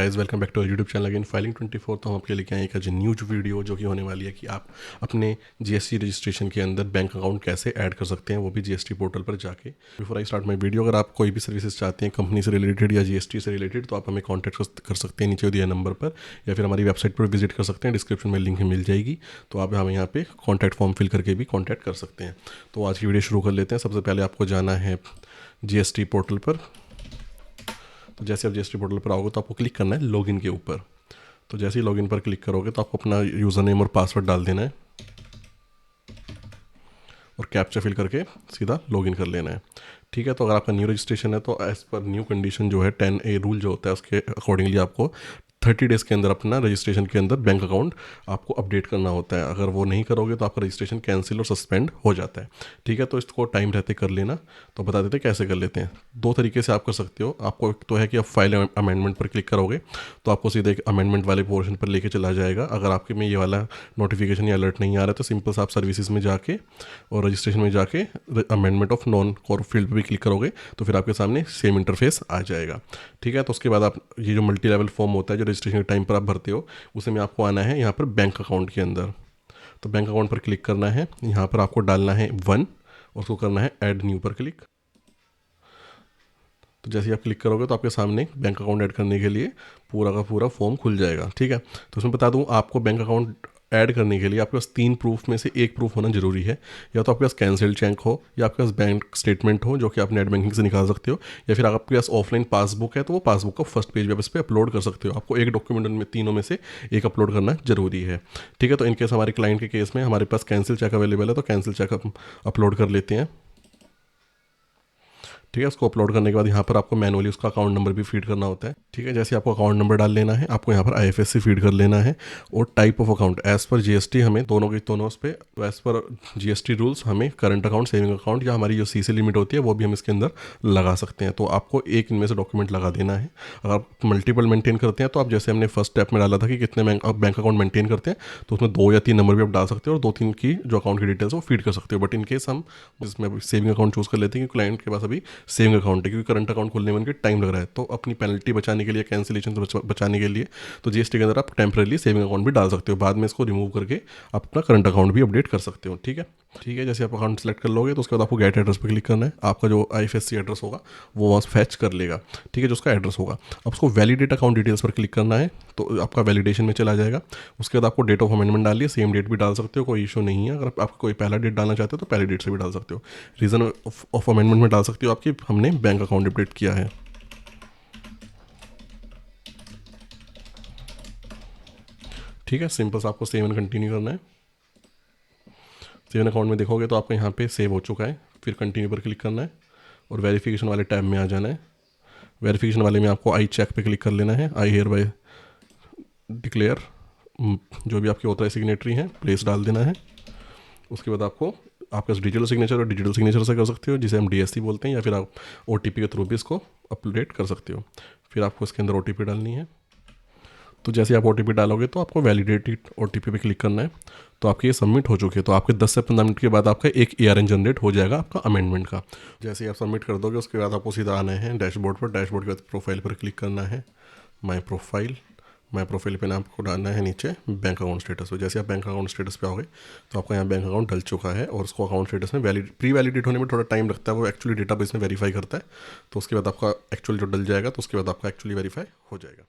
Guys welcome back to YouTube channel again filing 24। तो हम आपके लेके आए एक आज न्यू वीडियो जो कि होने वाली है कि आप अपने जीएसटी रजिस्ट्रेशन के अंदर बैंक अकाउंट कैसे ऐड कर सकते हैं, वो भी जीएसटी पोर्टल पर जाके। Before I start my video, अगर आप कोई भी सर्विसेज चाहते हैं कंपनी से रिलेटेड या जीएसटी से रिलेटेड तो आप हमें कॉन्टैक्ट कर सकते हैं नीचे दिए नंबर पर, या फिर हमारी वेबसाइट पर विजिट कर सकते हैं, डिस्क्रिप्शन में लिंक मिल जाएगी। तो आप हमें यहाँ पे कॉन्टैक्ट फॉर्म फिल करके भी कॉन्टैक्ट कर सकते हैं। तो आज की वीडियो शुरू कर लेते हैं। सबसे पहले आपको जाना है जीएसटी पोर्टल पर। तो जैसे आप जीएसटी पोर्टल पर आओगे तो आपको क्लिक करना है लॉगिन के ऊपर। तो जैसे ही लॉगिन पर क्लिक करोगे तो आपको अपना यूज़र नेम और पासवर्ड डाल देना है और कैप्चा फिल करके सीधा लॉगिन कर लेना है। ठीक है, तो अगर आपका न्यू रजिस्ट्रेशन है तो एज़ पर न्यू कंडीशन जो है 10A रूल जो होता है उसके अकॉर्डिंगली आपको 30 डेज़ के अंदर अपना रजिस्ट्रेशन के अंदर बैंक अकाउंट आपको अपडेट करना होता है। अगर वो नहीं करोगे तो आपका रजिस्ट्रेशन कैंसिल और सस्पेंड हो जाता है। ठीक है, तो इसको टाइम रहते कर लेना। तो बता देते कैसे कर लेते हैं। दो तरीके से आप कर सकते हो। आपको एक तो है कि आप फाइल अमेंडमेंट पर क्लिक करोगे तो आपको सीधे एक अमेंडमेंट वाले पोर्शन पर लेके चला जाएगा। अगर आपके में ये वाला नोटिफिकेशन या अलर्ट नहीं आ रहा है तो सिंपल से आप सर्विसेज में जाके और रजिस्ट्रेशन में जाके amendment of non core field पर भी क्लिक करोगे तो फिर आपके सामने सेम इंटरफेस आ जाएगा। ठीक है, तो उसके बाद आप ये जो मल्टी लेवल फॉर्म होता है जो रजिस्ट्रेशन के टाइम पर आप भरते हो उसे में आपको आना है यहाँ पर बैंक अकाउंट के अंदर। तो बैंक अकाउंट पर क्लिक करना है, यहाँ पर आपको डालना है 1 और उसको करना है ऐड न्यू पर क्लिक। तो जैसे ही आप क्लिक करोगे तो आपके सामने बैंक अकाउंट ऐड करने के लिए पूरा का पूरा फॉर्म खुल जाएगा। ठीक है, तो उसमें बता दूं आपको बैंक अकाउंट ऐड करने के लिए आपके पास 3 प्रूफ में से एक प्रूफ होना जरूरी है। या तो आपके पास कैंसिल्ड चेक हो, या आपके पास बैंक स्टेटमेंट हो जो कि आप नेट बैंकिंग से निकाल सकते हो, या फिर आपके पास ऑफलाइन पासबुक है तो वो पासबुक का फर्स्ट पेज आप इस पर अपलोड कर सकते हो। आपको एक डॉक्यूमेंट में तीनों में से एक अपलोड करना जरूरी है। ठीक है, तो इनकेस हमारे क्लाइंट के केस में हमारे पास कैंसिल चेक अवेलेबल है तो कैंसिल चेक अपलोड कर लेते हैं। ठीक है, उसको अपलोड करने के बाद यहाँ पर आपको मैनुअली उसका अकाउंट नंबर भी फीड करना होता है। ठीक है, जैसे आपको अकाउंट नंबर डाल लेना है, आपको यहाँ पर आईएफएससी फीड कर लेना है और type of account as per GST हमें दोनों के दोनों उस पर एज़ पर जीएसटी रूल्स हमें करंट अकाउंट, सेविंग अकाउंट या हमारी जो सीसी लिमिट होती है वो भी हम इसके अंदर लगा सकते हैं। तो आपको एक इनमें से डॉक्यूमेंट लगा देना है। अगर आप मल्टीपल मेंटेन करते हैं तो आप जैसे हमने फर्स्ट स्टेप में डाला था कि कितने बैंक अकाउंट मेंटेन करते हैं तो उसमें 2 या 3 नंबर भी आप डाल सकते हो और 2-3 की जो अकाउंट की डिटेल्स वो फीड कर सकते हो। बट इन केस हम जिसमें सेविंग अकाउंट चूज़ कर लेते हैं कि क्लाइंट के पास अभी सेविंग अकाउंट है, करंट अकाउंट खोलने में उनके टाइम लग रहा है, तो अपनी पेनल्टी बचाने के लिए, कैंसिलेशन से बचाने के लिए तो जीएसटी के अंदर आप टेम्परेली सेविंग अकाउंट भी डाल सकते हो। बाद में इसको रिमूव करके आप अपना करंट अकाउंट भी अपडेट कर सकते हो। ठीक है, ठीक है, जैसे आप अकाउंट सेलेक्ट कर लोगे तो उसके बाद आपको गेट एड्रेस पर क्लिक करना है। आपका जो आईएफएससी एड्रेस होगा वो वहाँ फैच कर लेगा। ठीक है, जो उसका एड्रेस होगा अब उसको वैलिडेट अकाउंट डिटेल्स पर क्लिक करना है तो आपका वैलिडेशन में चला जाएगा। उसके बाद आपको डेट ऑफ अमेंडमेंट डालिए, सेम डेट भी डाल सकते हो, कोई इशू नहीं है। अगर आप कोई पहला डेट डालना चाहते हो तो पहले डेट से भी डाल सकते हो। रीज़न ऑफ अमेंडमेंट में डाल सकते हो आपकी हमने बैंक अकाउंट अपडेट किया है। ठीक है, सिंपल से आपको सेव एंड कंटिन्यू करना है। सेव अकाउंट में देखोगे तो आपका यहाँ पे सेव हो चुका है। फिर कंटिन्यू पर क्लिक करना है और वेरिफिकेशन वाले टैब में आ जाना है। वेरिफिकेशन वाले में आपको आई चेक पे क्लिक कर लेना है। आई हियर बाय डिक्लेयर जो भी आपकी ऑथराइज सिग्नेटरी हैं प्लेस डाल देना है। उसके बाद आपको आपके डिजिटल सिग्नेचर और डिजिटल सिग्नेचर से कर सकते हो जिसे हम डीएससी बोलते हैं, या फिर आप ओटीपी के थ्रू भी इसको अपडेट कर सकते हो। फिर आपको इसके अंदर ओटीपी डालनी है। तो जैसे आप ओटीपी डालोगे तो आपको वैलिडेटेड ओटीपी पे क्लिक करना है। तो आपकी ये सबमिट हो चुकी है। तो आपके 10 से 15 मिनट के बाद आपका एक एआरएन जनरेट हो जाएगा आपका अमेंडमेंट का। जैसे ही आप सबमिट कर दोगे उसके बाद आपको सीधा आना है डैशबोर्ड पर। डैशबोर्ड के बाद प्रोफाइल पर क्लिक करना है, माई प्रोफाइल पे नाम आपको डालना है नीचे बैंक अकाउंट स्टेटस पे। जैसे आप बैंक अकाउंट स्टेटस पे आओगे तो आपका यहाँ बैंक अकाउंट डल चुका है और उसको अकाउंट स्टेटस में प्री वैलिडेट होने में थोड़ा टाइम लगता है, वो एक्चुअली डेटाबेस में वेरीफाई करता है। तो उसके बाद आपका एक्चुअली जो डल जाएगा तो उसके बाद आपका एक्चुअली वेरीफाई हो जाएगा।